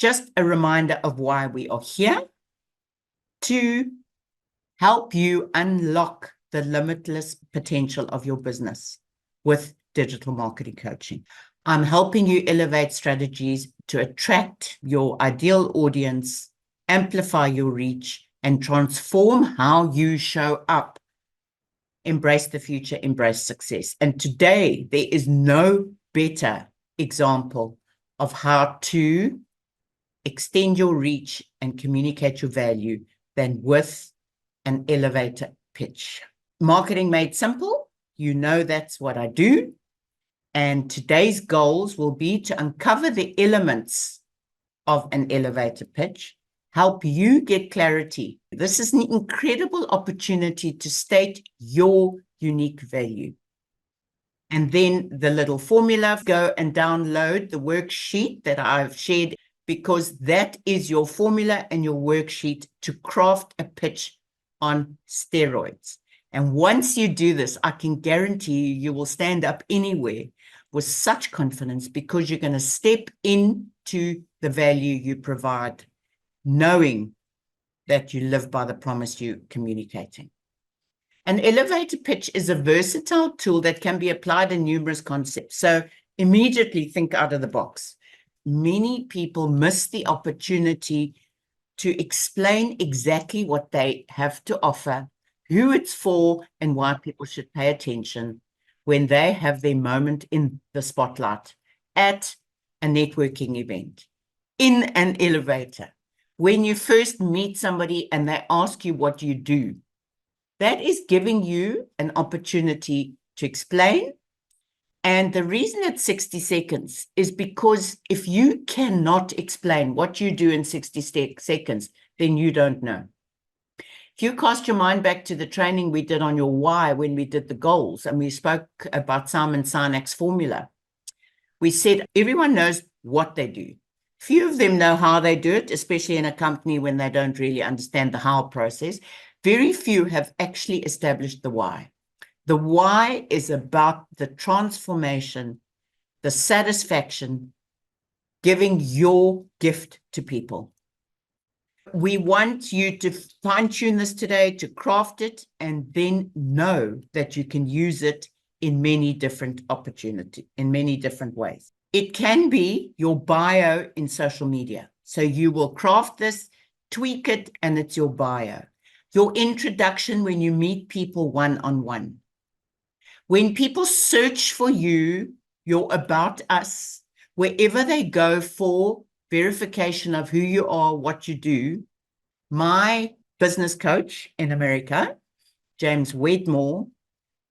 just a reminder of why we are here, to help you unlock the limitless potential of your business with digital marketing coaching. I'm helping you elevate strategies to attract your ideal audience, amplify your reach, and transform how you show up. Embrace the future, embrace success. And today, there is no better example of how to extend your reach and communicate your value than with an elevator pitch. Marketing made simple. You know that's what I do. And today's goals will be to uncover the elements of an elevator pitch, help you get clarity. This is an incredible opportunity to state your unique value. And then the little formula, go and download the worksheet that I've shared, because that is your formula and your worksheet to craft a pitch on steroids. And once you do this, I can guarantee you will stand up anywhere with such confidence, because you're going to step into the value you provide, knowing that you live by the promise you're communicating. An elevator pitch is a versatile tool that can be applied in numerous concepts. So immediately think out of the box. Many people miss the opportunity to explain exactly what they have to offer, who it's for, and why people should pay attention when they have their moment in the spotlight, at a networking event, in an elevator, when you first meet somebody and they ask you what you do. That is giving you an opportunity to explain. And the reason it's 60 seconds is because if you cannot explain what you do in 60 seconds, then you don't know. If you cast your mind back to the training we did on your why, when we did the goals and we spoke about Simon Sinek's formula, we said everyone knows what they do. Few of them know how they do it, especially in a company when they don't really understand the how process. Very few have actually established the why. The why is about the transformation, the satisfaction, giving your gift to people. We want you to fine-tune this today, to craft it, and then know that you can use it in many different opportunities, in many different ways. It can be your bio in social media. So you will craft this, tweak it, and it's your bio. Your introduction when you meet people one-on-one. When people search for you, your about us, wherever they go for verification of who you are, what you do, my business coach in America, James Wedmore,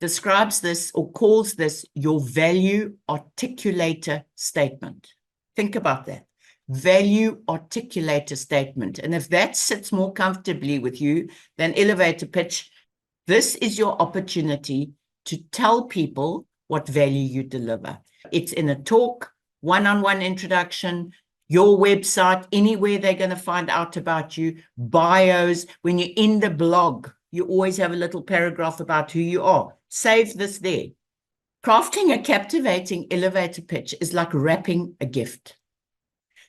describes this or calls this your value articulator statement. Think about that. Value articulator statement. And if that sits more comfortably with you than elevator pitch, this is your opportunity to tell people what value you deliver. It's in a talk, one-on-one introduction, your website, anywhere they're going to find out about you, bios. When you're in the blog, you always have a little paragraph about who you are. Save this there. Crafting a captivating elevator pitch is like wrapping a gift.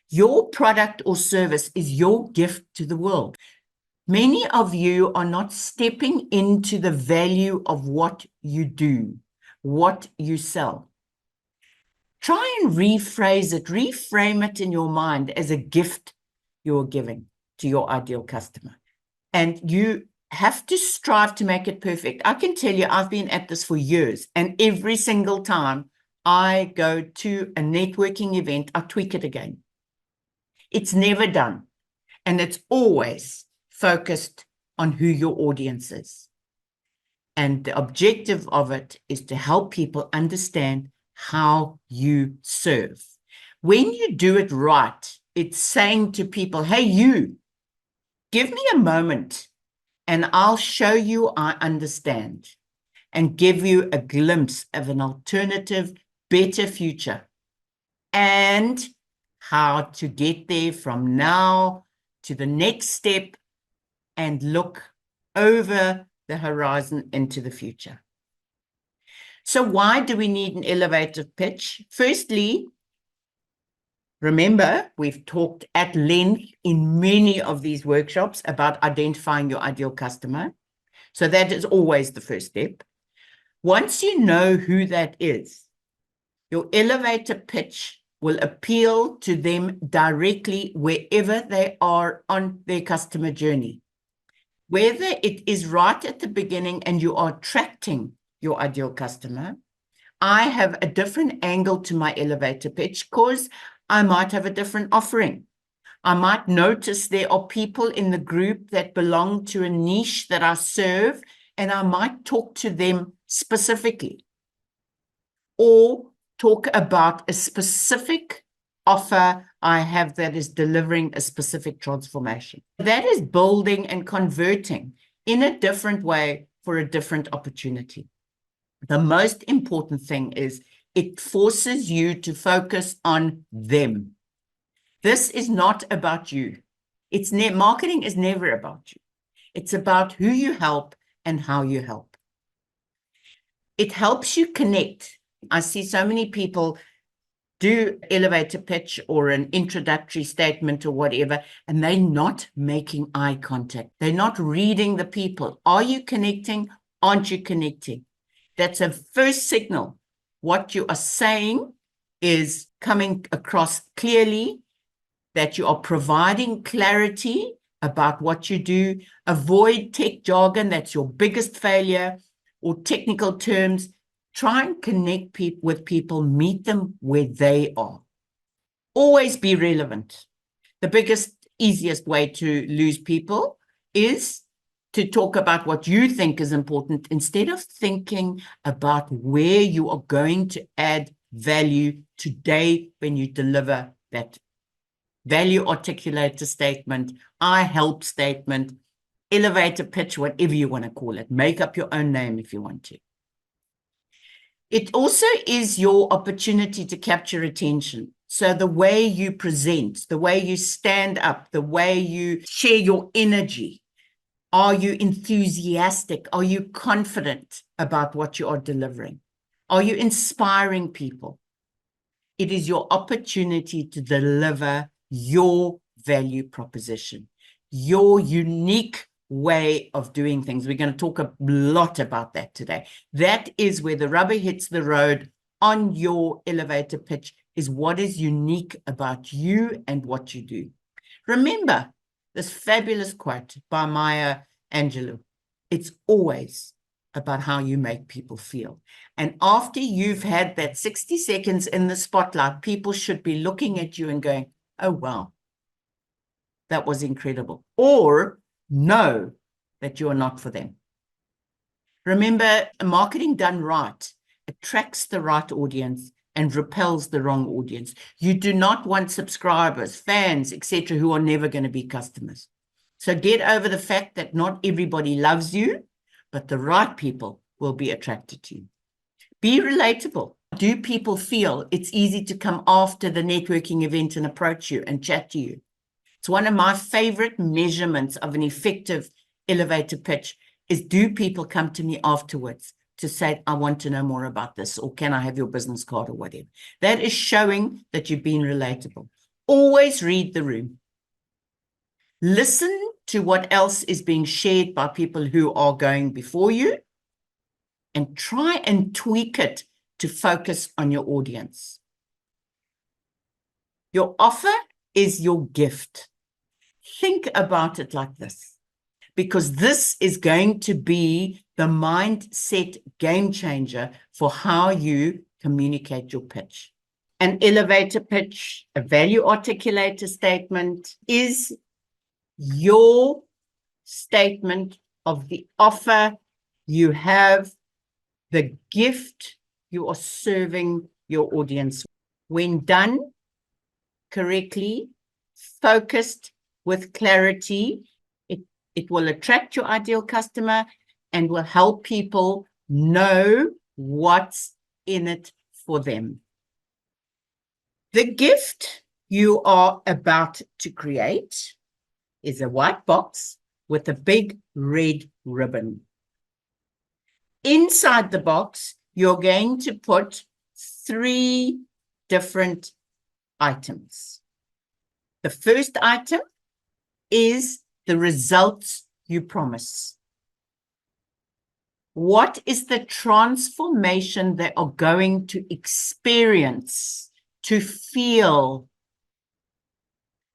Your product or service is your gift to the world. Many of you are not stepping into the value of what you do, what you sell. Try and rephrase it, reframe it in your mind as a gift you're giving to your ideal customer. And you have to strive to make it perfect. I can tell you, I've been at this for years, and every single time I go to a networking event, I tweak it again. It's never done. And it's always focused on who your audience is. And the objective of it is to help people understand how you serve. When you do it right, it's saying to people, hey, you, give me a moment and I'll show you I understand and give you a glimpse of an alternative, better future and how to get there from now to the next step and look over the horizon into the future. So why do we need an elevator pitch? Firstly, Remember, we've talked at length in many of these workshops about identifying your ideal customer. So that is always the first step. Once you know who that is, your elevator pitch will appeal to them directly wherever they are on their customer journey. Whether it is right at the beginning and you are attracting your ideal customer, I have a different angle to my elevator pitch because I might have a different offering. I might notice there are people in the group that belong to a niche that I serve, and I might talk to them specifically or talk about a specific offer I have that is delivering a specific transformation. That is building and converting in a different way for a different opportunity. The most important thing is it forces you to focus on them. This is not about you. Marketing is never about you. It's about who you help and how you help. It helps you connect. I see so many people do elevator pitch or an introductory statement or whatever, and they're not making eye contact. They're not reading the people. Are you connecting? Aren't you connecting? That's a first signal. What you are saying is coming across clearly, that you are providing clarity about what you do. Avoid tech jargon. That's your biggest failure, or technical terms. Try and connect with people, meet them where they are. Always be relevant. The biggest, easiest way to lose people is to talk about what you think is important instead of thinking about where you are going to add value today when you deliver that value articulator statement, I help statement, elevator pitch, whatever you want to call it. Make up your own name if you want to. It also is your opportunity to capture attention. So the way you present, the way you stand up, the way you share your energy. Are you enthusiastic? Are you confident about what you are delivering? Are you inspiring people? It is your opportunity to deliver your value proposition, your unique way of doing things. We're going to talk a lot about that today. That is where the rubber hits the road on your elevator pitch, is what is unique about you and what you do. Remember this fabulous quote by Maya Angelou. It's always about how you make people feel. And after you've had that 60 seconds in the spotlight, people should be looking at you and going, oh, wow, that was incredible. Or know that you're not for them. Remember, marketing done right attracts the right audience and repels the wrong audience. You do not want subscribers, fans, etc., who are never going to be customers. So get over the fact that not everybody loves you, but the right people will be attracted to you. Be relatable. Do people feel it's easy to come after the networking event and approach you and chat to you? It's one of my favorite measurements of an effective elevator pitch is, do people come to me afterwards to say, I want to know more about this, or can I have your business card or whatever? That is showing that you've been relatable. Always read the room. Listen to what else is being shared by people who are going before you, and try and tweak it to focus on your audience. Your offer is your gift. Think about it like this, because this is going to be the mindset game changer for how you communicate your pitch. An elevator pitch, a value articulator statement is your statement of the offer you have, the gift you are serving your audience. When done correctly, focused with clarity, it will attract your ideal customer and will help people know what's in it for them. The gift you are about to create is a white box with a big red ribbon. Inside the box, you're going to put 3 different items. The first item is the results you promise. What is the transformation they are going to experience, to feel?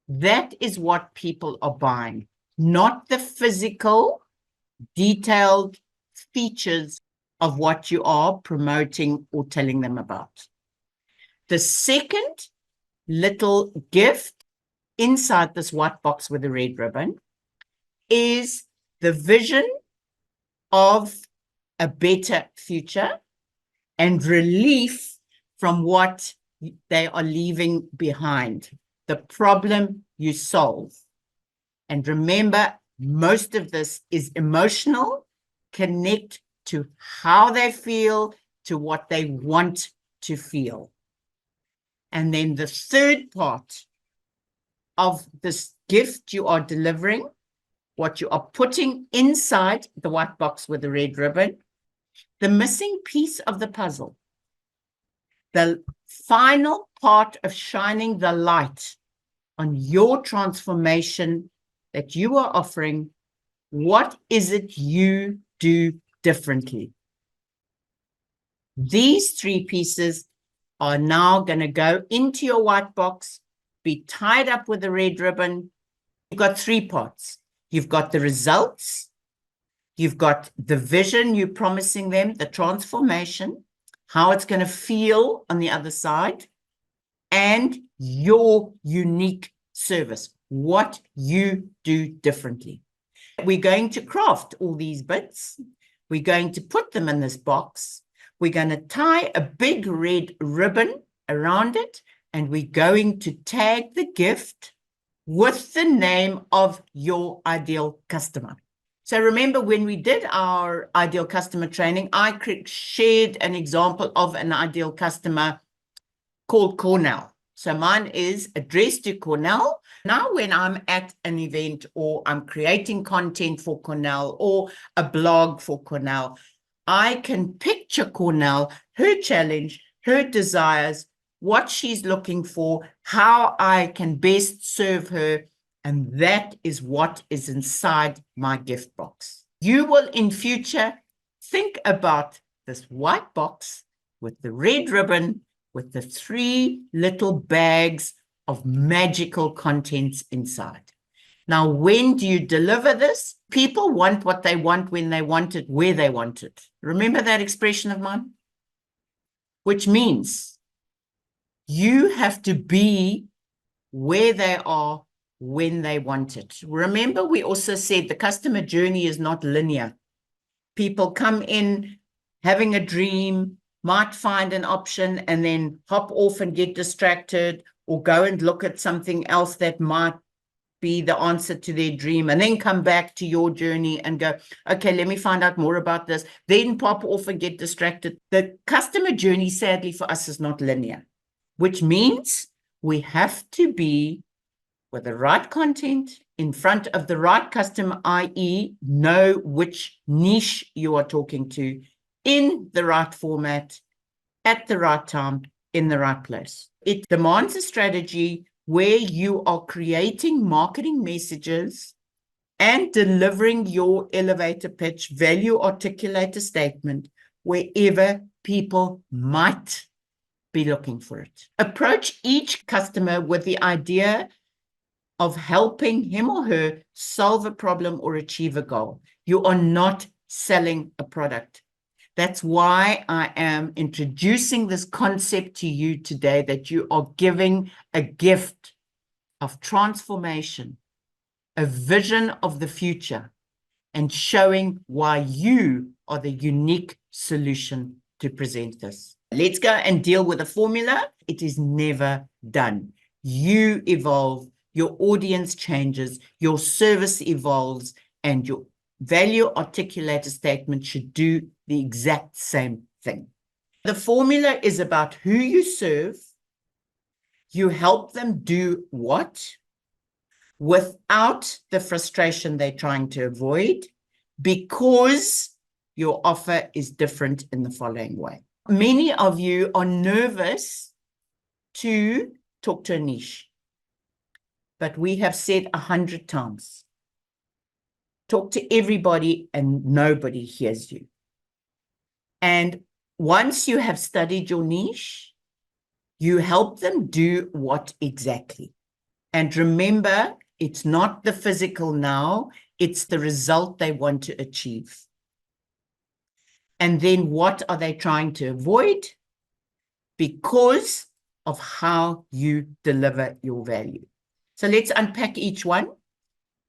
That is what people are buying, not the physical, detailed features of what you are promoting or telling them about. The second little gift inside this white box with a red ribbon is the vision of a better future and relief from what they are leaving behind, the problem you solve. And remember, most of this is emotional, connect to how they feel, to what they want to feel. And then the third part of this gift you are delivering, what you are putting inside the white box with the red ribbon, the missing piece of the puzzle, the final part of shining the light on your transformation that you are offering. What is it you do differently? These three pieces are now going to go into your white box, be tied up with a red ribbon. You've got three parts. You've got the results, you've got the vision you're promising them, the transformation, how it's going to feel on the other side, and your unique service, what you do differently. We're going to craft all these bits. We're going to put them in this box. We're going to tie a big red ribbon around it, and we're going to tag the gift with the name of your ideal customer. So remember, when we did our ideal customer training, I shared an example of an ideal customer called Cornell. So mine is addressed to Cornell. Now, when I'm at an event or I'm creating content for Cornell or a blog for Cornell, I can picture Cornell, her challenge, her desires, what she's looking for, how I can best serve her. And that is what is inside my gift box. You will in future think about this white box with the red ribbon, with the three little bags of magical contents inside. Now, when do you deliver this? People want what they want when they want it, where they want it. Remember that expression of mine? Which means you have to be where they are when they want it. Remember, we also said the customer journey is not linear. People come in having a dream, might find an option and then hop off and get distracted or go and look at something else that might be the answer to their dream, and then come back to your journey and go, okay, let me find out more about this, then pop off and get distracted. The customer journey, sadly for us, is not linear, which means we have to be with the right content in front of the right customer, i.e. know which niche you are talking to, in the right format, at the right time, in the right place. It demands a strategy where you are creating marketing messages and delivering your elevator pitch, value articulator statement, wherever people might be looking for it. Approach each customer with the idea of helping him or her solve a problem or achieve a goal. You are not selling a product. That's why I am introducing this concept to you today, that you are giving a gift of transformation, a vision of the future, and showing why you are the unique solution to present this. Let's go and deal with the formula. It is never done. You evolve, your audience changes, your service evolves, and your value articulator statement should do the exact same thing. The formula is about who you serve. You help them do what without the frustration they're trying to avoid, because your offer is different in the following way. Many of you are nervous to talk to a niche. But we have said 100 times, talk to everybody and nobody hears you. And once you have studied your niche, you help them do what exactly? And remember, it's not the physical now, it's the result they want to achieve. And then what are they trying to avoid? Because of how you deliver your value. So let's unpack each one.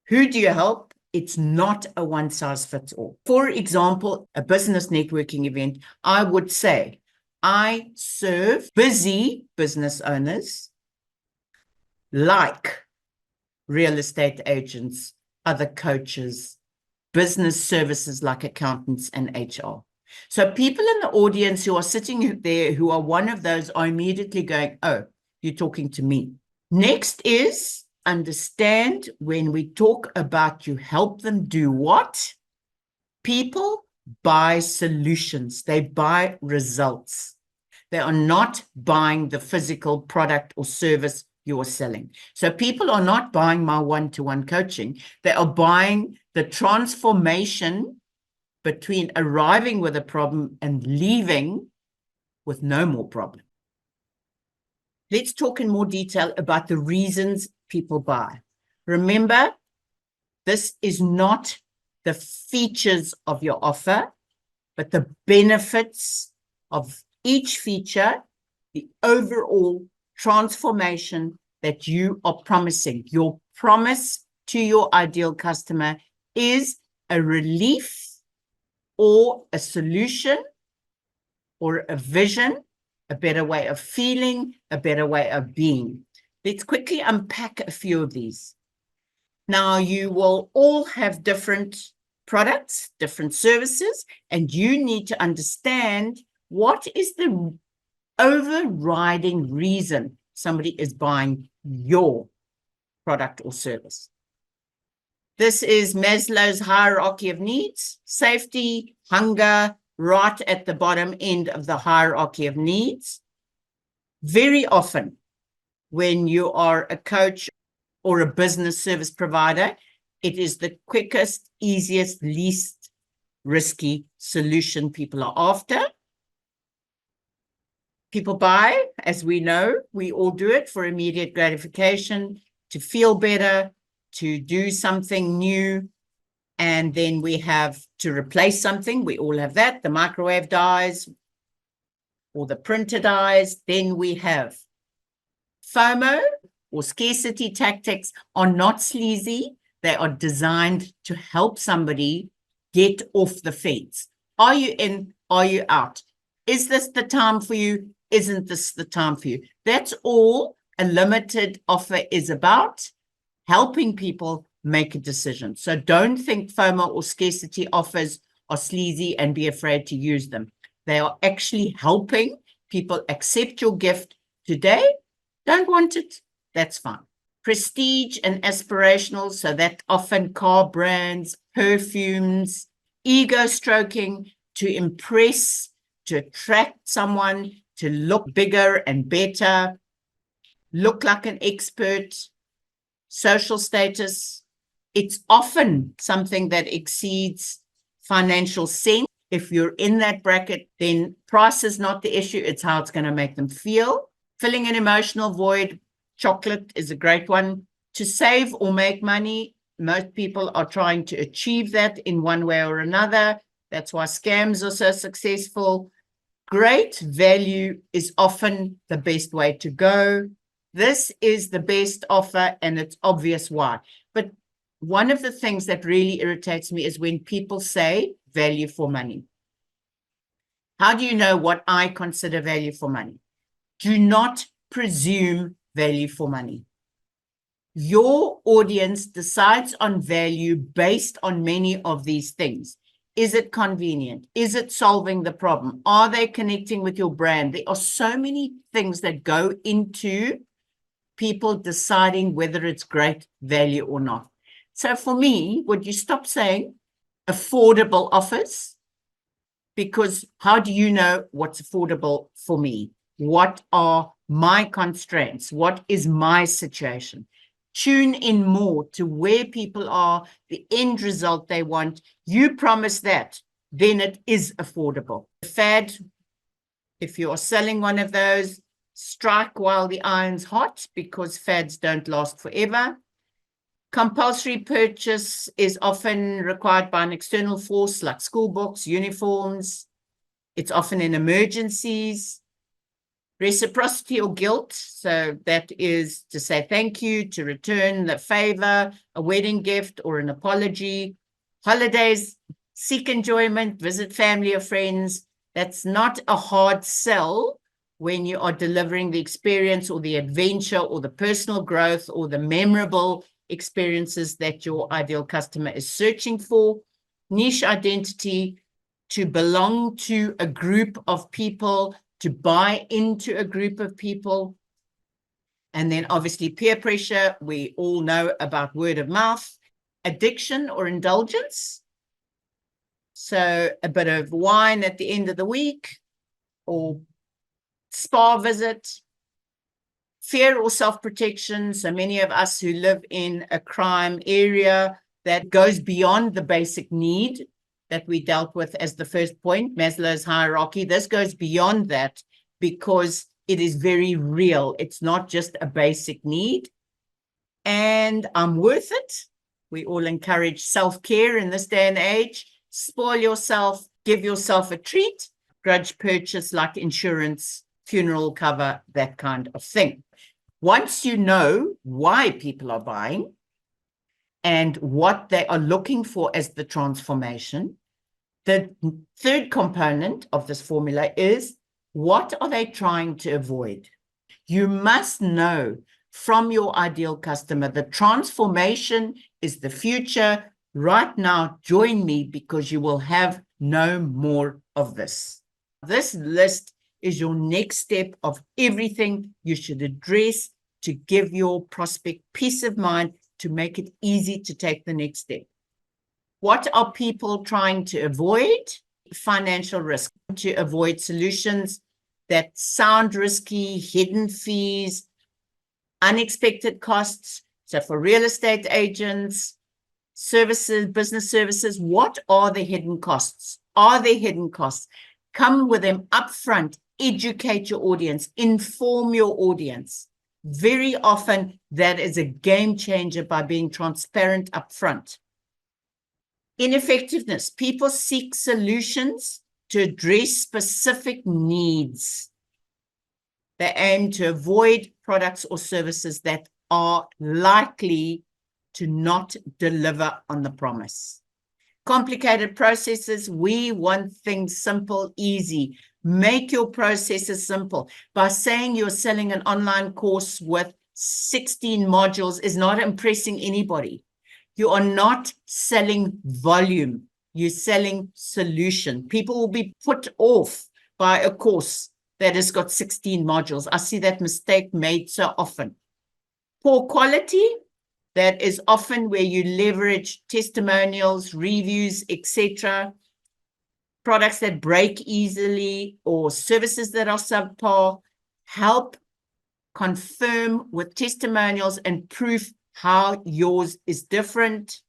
Who do you help? It's not a one size fits all. For example, a business networking event, I would say, I serve busy business owners like real estate agents, other coaches, business services like accountants and HR. So people in the audience who are sitting there who are one of those are immediately going, oh, you're talking to me. Next is understand when we talk about you help them do what? People buy solutions. They buy results. They are not buying the physical product or service you're selling. So people are not buying my one-to-one coaching. They are buying the transformation between arriving with a problem and leaving with no more problem. Let's talk in more detail about the reasons people buy. Remember, this is not the features of your offer, but the benefits of each feature, the overall transformation that you are promising. Your promise to your ideal customer is a relief or a solution or a vision, a better way of feeling, a better way of being. Let's quickly unpack a few of these. Now, you will all have different products, different services, and you need to understand what is the overriding reason somebody is buying your product or service. This is Maslow's hierarchy of needs, safety, hunger, right at the bottom end of the hierarchy of needs. Very often, when you are a coach or a business service provider, it is the quickest, easiest, least risky solution people are after. People buy, as we know, we all do it for immediate gratification, to feel better, to do something new, and then we have to replace something. We all have that. The microwave dies or the printer dies. Then we have FOMO, or scarcity tactics, are not sleazy. They are designed to help somebody get off the fence. Are you in? Are you out? Is this the time for you? Isn't this the time for you? That's all a limited offer is about, helping people make a decision. So don't think FOMO or scarcity offers are sleazy and be afraid to use them. They are actually helping people accept your gift today. Don't want it? That's fine. Prestige and aspirational, so that often car brands, perfumes, ego stroking to impress, to attract someone, to look bigger and better, look like an expert, social status. It's often something that exceeds financial sense. If you're in that bracket, then price is not the issue. It's how it's going to make them feel. Filling an emotional void, chocolate is a great one. To save or make money, most people are trying to achieve that in one way or another. That's why scams are so successful. Great value is often the best way to go. This is the best offer, and it's obvious why. But one of the things that really irritates me is when people say value for money. How do you know what I consider value for money? Do not presume value for money. Your audience decides on value based on many of these things. Is it convenient? Is it solving the problem? Are they connecting with your brand? There are so many things that go into people deciding whether it's great value or not. So for me, would you stop saying affordable offers? Because how do you know what's affordable for me? What are my constraints? What is my situation? Tune in more to where people are, the end result they want. You promise that, then it is affordable. Fad, if you are selling one of those, strike while the iron's hot, because fads don't last forever. Compulsory purchase is often required by an external force like school books, uniforms. It's often in emergencies. Reciprocity or guilt, so that is to say thank you, to return the favor, a wedding gift or an apology. Holidays, seek enjoyment, visit family or friends. That's not a hard sell when you are delivering the experience or the adventure or the personal growth or the memorable experiences that your ideal customer is searching for. Niche identity, to belong to a group of people, to buy into a group of people. And then obviously peer pressure, we all know about word of mouth. Addiction or indulgence, so a bit of wine at the end of the week or spa visit. Fear or self-protection, so many of us who live in a crime area that goes beyond the basic need that we dealt with as the first point, Maslow's hierarchy. This goes beyond that because it is very real. It's not just a basic need. And I'm worth it. We all encourage self-care in this day and age. Spoil yourself, give yourself a treat, grudge purchase like insurance, funeral cover, that kind of thing. Once you know why people are buying and what they are looking for as the transformation, the third component of this formula is, what are they trying to avoid? You must know from your ideal customer, the transformation is the future. Right now, join me because you will have no more of this. This list is your next step of everything you should address to give your prospect peace of mind, to make it easy to take the next step. What are people trying to avoid? Financial risk, to avoid solutions that sound risky, hidden fees, unexpected costs. So for real estate agents, services, business services, what are the hidden costs? Are there hidden costs? Come with them upfront, educate your audience, inform your audience. Very often that is a game changer by being transparent upfront. Ineffectiveness. People seek solutions to address specific needs. They aim to avoid products or services that are likely to not deliver on the promise. Complicated processes. We want things simple, easy. Make your processes simple. By saying you're selling an online course with 16 modules is not impressing anybody. You are not selling volume. You're selling solution. People will be put off by a course that has got 16 modules. I see that mistake made so often. Poor quality, that is often where you leverage testimonials, reviews, etc. Products that break easily or services that are subpar. Help confirm with testimonials and proof how yours is different.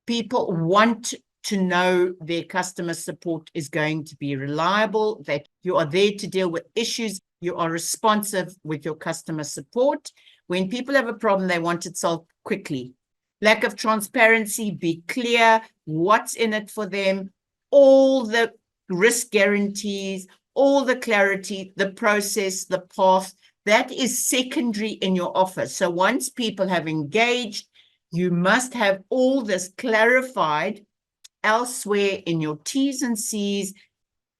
People want to know their customer support is going to be reliable, that you are there to deal with issues, you are responsive with your customer support. When people have a problem, they want it solved quickly. Lack of transparency, be clear what's in it for them, all the risk guarantees, all the clarity, the process, the path. That is secondary in your offer. So once people have engaged, you must have all this clarified elsewhere in your T's and C's,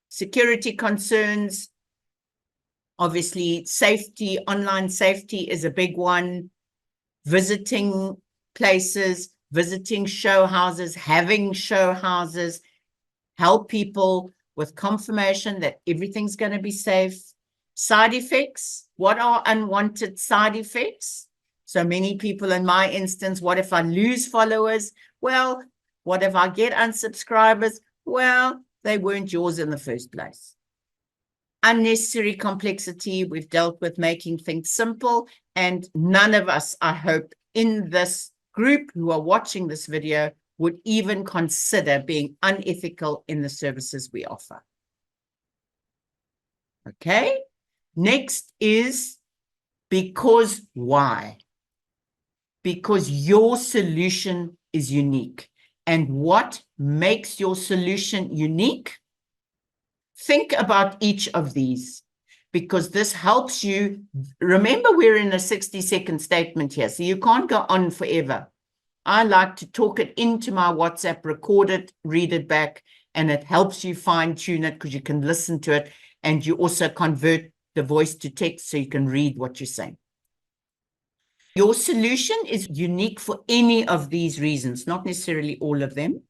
security concerns. Obviously, safety, online safety is a big one. Visiting places, visiting show houses, having show houses, help people with confirmation that everything's going to be safe. Side effects. What are unwanted side effects? So many people in my instance, what if I lose followers? Well, what if I get unsubscribers? Well, they weren't yours in the first place. unnecessary complexity. We've dealt with making things simple, and none of us, I hope, in this group who are watching this video would even consider being unethical in the services we offer. Okay, next is because why? Because your solution is unique. And what makes your solution unique? Think about each of these, because this helps you. Remember, we're in a 60-second statement here, so you can't go on forever. I like to talk it into my WhatsApp, record it, read it back, and it helps you fine-tune it because you can listen to it, and you also convert the voice to text so you can read what you're saying. Your solution is unique for any of these reasons, not necessarily all of them,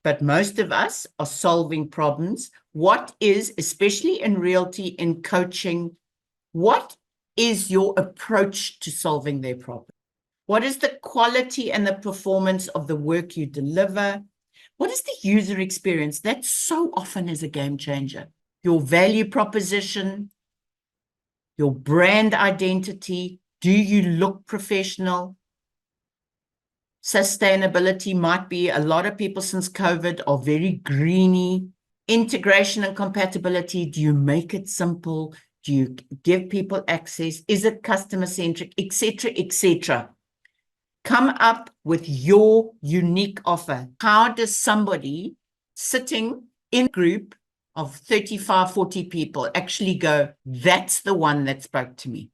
but most of us are solving problems. What is, especially in realty, in coaching, what is your approach to solving their problem? What is the quality and the performance of the work you deliver? What is the user experience? That so often is a game changer. Your value proposition, your brand identity. Do you look professional? Sustainability might be, a lot of people since COVID are very greeny. Integration and compatibility. Do you make it simple? Do you give people access? Is it customer centric, etc., etc.? Come up with your unique offer. How does somebody sitting in a group of 35, 40 people actually go, that's the one that spoke to me?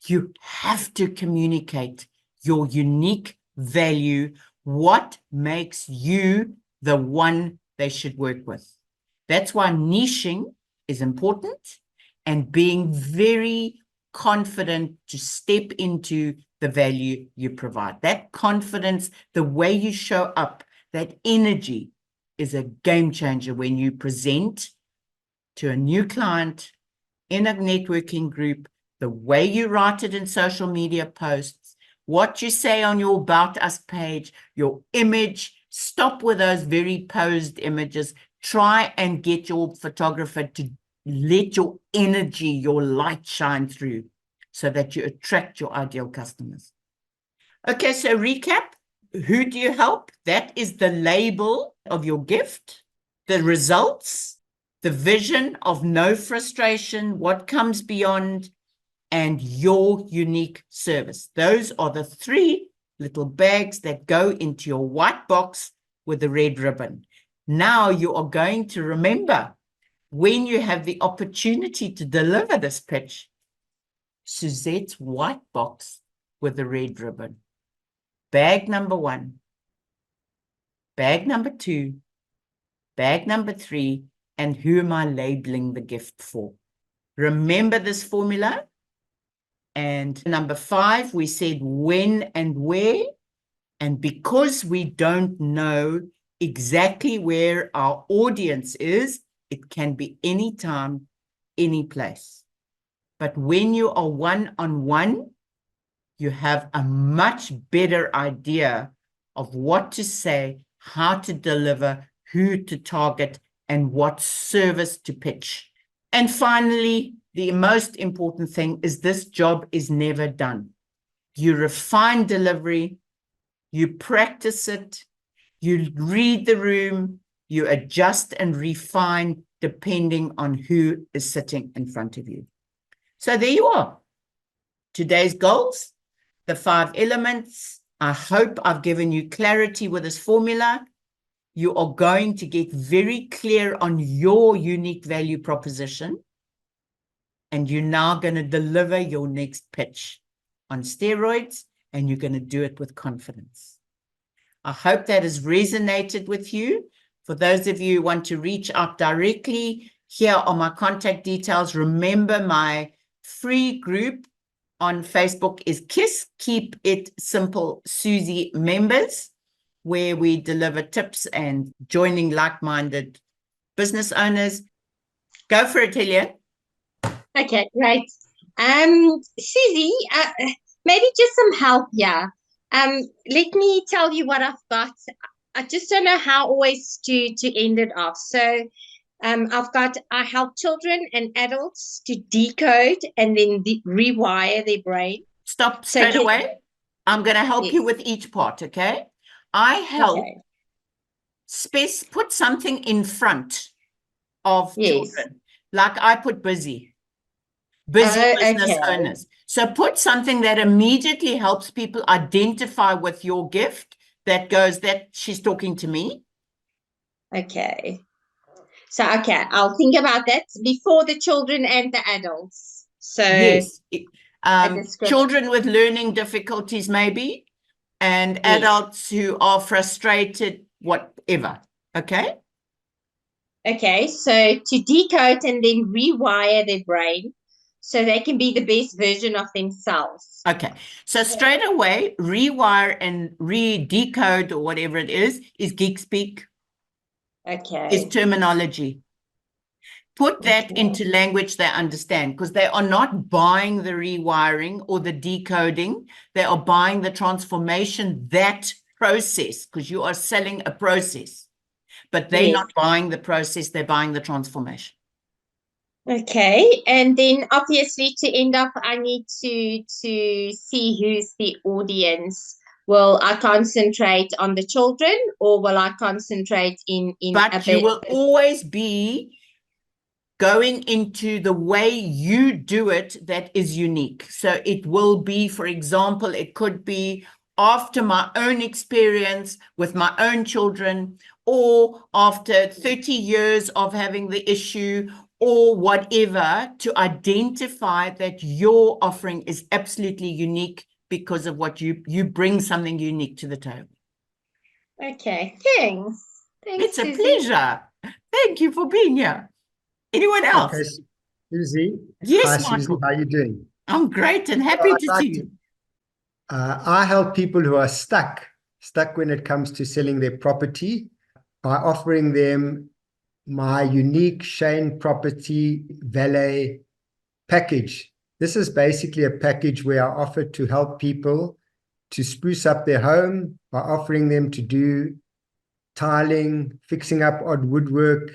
You have to communicate your unique value. What makes you the one they should work with? That's why niching is important, and being very confident to step into the value you provide. That confidence, the way you show up, that energy is a game changer when you present to a new client in a networking group, the way you write it in social media posts, what you say on your About Us page, your image. Stop with those very posed images. Try and get your photographer to let your energy, your light shine through so that you attract your ideal customers. Okay, so recap. Who do you help? That is the label of your gift. The results, the vision of no frustration, what comes beyond, and your unique service. Those are the three little bags that go into your white box with the red ribbon. Now you are going to remember, when you have the opportunity to deliver this pitch, Suzette's white box with the red ribbon. Bag number 1, bag number 2, bag number 3, and who am I labeling the gift for? Remember this formula. And number 5, we said when and where. And because we don't know exactly where our audience is, it can be anytime, any place. But when you are one-on-one, you have a much better idea of what to say, how to deliver, who to target, and what service to pitch. And finally, the most important thing is this job is never done. You refine delivery, you practice it, you read the room, you adjust and refine depending on who is sitting in front of you. So there you are. Today's goals, the 5 elements. I hope I've given you clarity with this formula. You are going to get very clear on your unique value proposition, and you're now going to deliver your next pitch on steroids, and you're going to do it with confidence. I hope that has resonated with you. For those of you who want to reach out directly, here are my contact details. Remember, my free group on Facebook is KISS, Keep It Simple Suze members, where we deliver tips and joining like-minded business owners. Go for it, Hillian. Okay, great. Suze, maybe just some help here. Let me tell you what I've got. I just don't know how always to end it off. So I help children and adults to decode and then rewire their brain. Stop So straight away. I'm going to help you yes. with each part, okay? I help Okay. put something in front of Yes. children. Like I put busy business Okay. owners. So put something that immediately helps people identify with your gift that goes, that she's talking to me. Okay. So, okay, I'll think about that before the children and the adults. So, Yes. a description. Children with learning difficulties, maybe, and Yes. adults who are frustrated, whatever. Okay. Okay, so to decode and then rewire their brain so they can be the best version of themselves. Okay. So straight away, rewire and re-decode or whatever it is geek speak, is Okay. terminology. Put that Okay. into language they understand, because they are not buying the rewiring or the decoding. They are buying the transformation, that process, because you are selling a process. But they're Yes. not buying the process, they're buying the transformation. Okay, and then obviously to end up, I need to see who's the audience. Will I concentrate on the children, or will I concentrate in But a you bit? will always be going into the way you do it that is unique. So it will be, for example, it could be after my own experience with my own children, or after 30 years of having the issue, or whatever, to identify that your offering is absolutely unique because of what you bring something unique to the table. Okay, thanks. Thanks, It's a Suze. pleasure. Thank you for being here. Anyone else? Okay, Susie. Yes, Hi, Susie. Michael. How are you doing? I'm great and happy to see you. I help people who are stuck when it comes to selling their property by offering them my unique Shane Property Valet package. This is basically a package where I offer to help people to spruce up their home by offering them to do tiling, fixing up odd woodwork,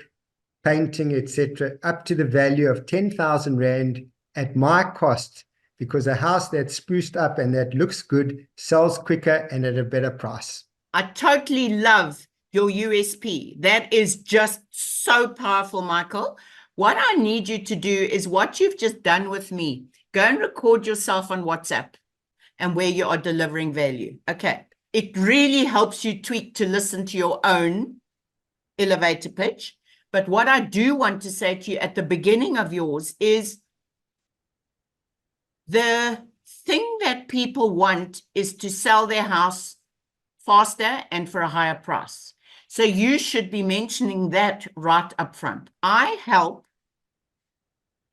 painting, etc., up to the value of 10,000 Rand at my cost, because a house that's spruced up and that looks good sells quicker and at a better price. I totally love your USP. That is just so powerful, Michael. What I need you to do is what you've just done with me. Go and record yourself on WhatsApp and where you are delivering value. Okay. It really helps you tweak to listen to your own elevator pitch. But what I do want to say to you at the beginning of yours is the thing that people want is to sell their house faster and for a higher price. So you should be mentioning that right up front. I help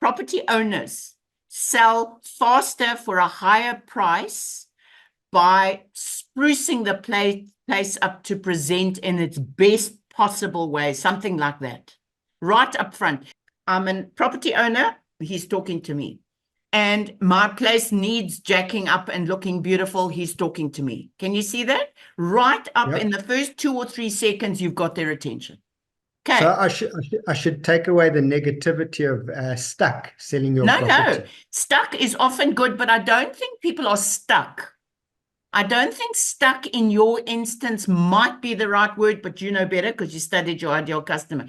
property owners sell faster for a higher price by sprucing the place up to present in its best possible way, something like that, right up front. I'm a property owner, he's talking to me. And my place needs jacking up and looking beautiful, he's talking to me. Can you see that? Right up in the first 2 or 3 seconds, you've got their attention. Okay. So I should take away the negativity of stuck selling your property. No. Stuck is often good, but I don't think people are stuck. I don't think stuck in your instance might be the right word, but you know better because you studied your ideal customer.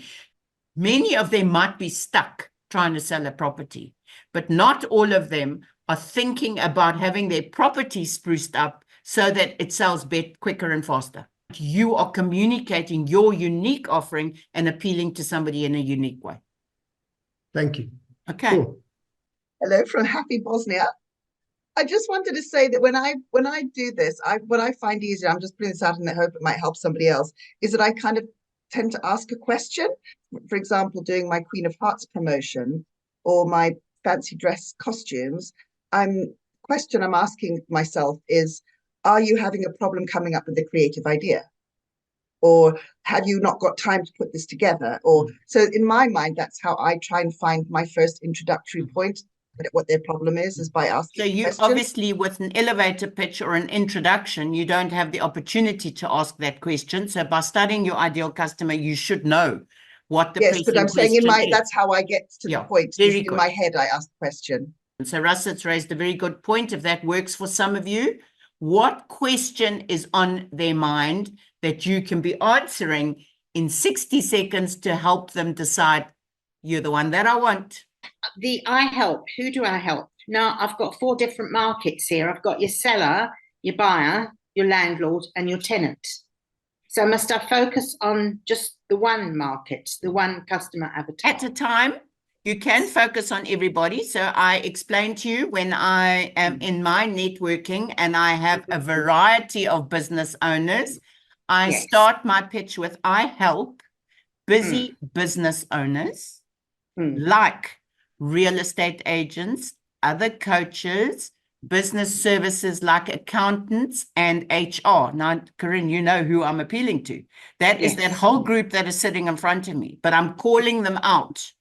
Many of them might be stuck trying to sell a property, but not all of them are thinking about having their property spruced up so that it sells quicker and faster. You are communicating your unique offering and appealing to somebody in a unique way. Thank you. Okay. Cool. Hello from happy Bosnia. I just wanted to say that when I do this, what I find easier, I'm just putting this out and I hope it might help somebody else, is that I kind of tend to ask a question. For example, doing my Queen of Hearts promotion or my fancy dress costumes, question I'm asking myself is, are you having a problem coming up with a creative idea? Or have you not got time to put this together? Or so in my mind, that's how I try and find my first introductory point. What their problem is by asking. So you obviously, with an elevator pitch or an introduction, you don't have the opportunity to ask that question. So by studying your ideal customer, you should know what the Yes, but I'm pressing saying question is. that's how I get to Yeah, the point. very In good. my head, I ask the question. And so Russet's raised a very good point. If that works for some of you, what question is on their mind that you can be answering in 60 seconds to help them decide, you're the one that I want? I help. Who do I help? Now, I've got 4 different markets here. I've got your seller, your buyer, your landlord, and your tenant. So must I focus on just the one market, the one customer avatar? At a time, you can focus on everybody. So I explained to you when I am in my networking and I have a variety of business owners, I Yes. start my pitch with, I help busy business owners like real estate agents, other coaches, business services like accountants and HR. Now, Corinne, you know who I'm appealing to. That is that whole group that is sitting in front of me, but I'm calling them out.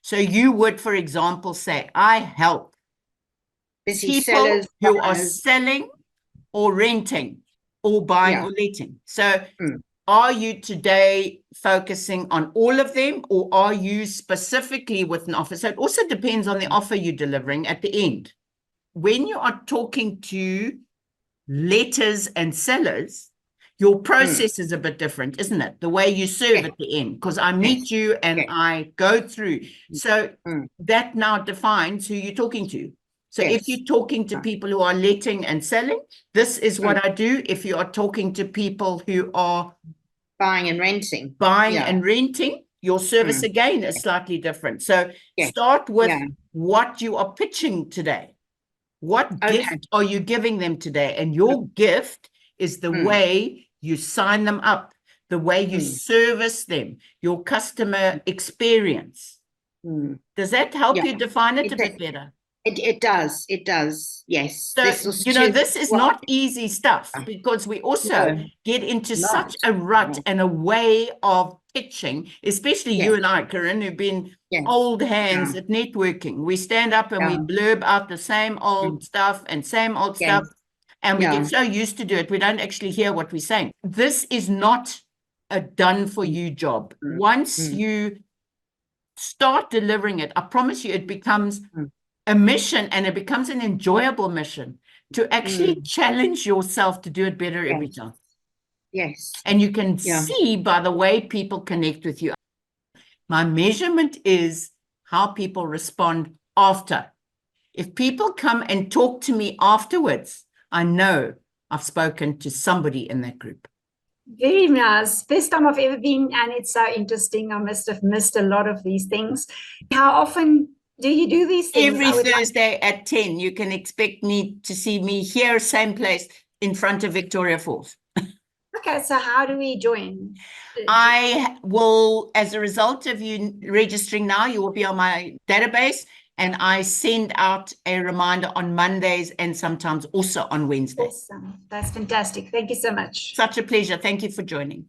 So you would, for example, say, I help Busy people sellers, who are buyers. selling or renting or buying Yeah. or letting. So are you today focusing on all of them, or are you specifically with an offer? So it also depends on the offer you're delivering at the end. When you are talking to letters and sellers, your process is a bit different, isn't it? The way you serve at the end, because I meet you and I go through. So that now defines who you're talking to. So if you're talking to people who are letting and selling, this is what I do. If you are talking to people who are buying and renting, and renting, your service again is slightly different. So start with what you are pitching today. What gift are you giving them today? And your gift is the way you sign them up, the way you service them, your customer experience. Does that help you define it a bit better? It does. It does. Yes. So, this is not easy stuff, because we also get into such a rut and a way of pitching, especially you and I, Corinne, who've been old hands at networking. We stand up and we blurb out the same old stuff and same old stuff, and we get so used to do it, we don't actually hear what we're saying. This is not a done-for-you job. Once you start delivering it, I promise you, it becomes a mission, and it becomes an enjoyable mission to actually challenge yourself to do it better every time. Yes. And you can see by the way people connect with you. My measurement is how people respond after. If people come and talk to me afterwards, I know I've spoken to somebody in that group. Very nice. Best time I've ever been, and it's so interesting. I must have missed a lot of these things. How often do you do these things? Every Thursday at 10, you can expect me to see me here, same place, in front of Victoria Falls. Okay, so how do we join? I will, as a result of you registering now, you will be on my database, and I send out a reminder on Mondays and sometimes also on Wednesdays. Awesome. That's fantastic. Thank you so much. Such a pleasure. Thank you for joining.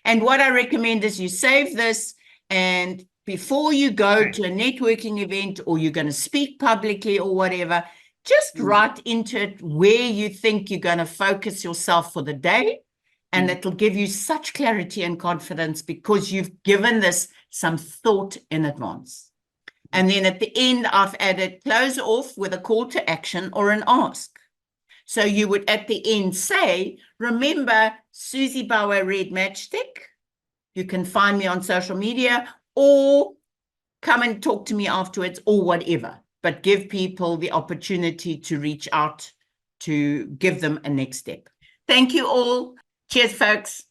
And what I recommend is you save this, and before you go to a networking event or you're going to speak publicly or whatever, just write into it where you think you're going to focus yourself for the day. And it'll give you such clarity and confidence because you've given this some thought in advance. And then at the end, I've added close off with a call to action or an ask. So you would at the end say, remember Suze Bouwer RedMatchstick. You can find me on social media or come and talk to me afterwards or whatever. But give people the opportunity to reach out to give them a next step. Thank you all. Cheers, folks.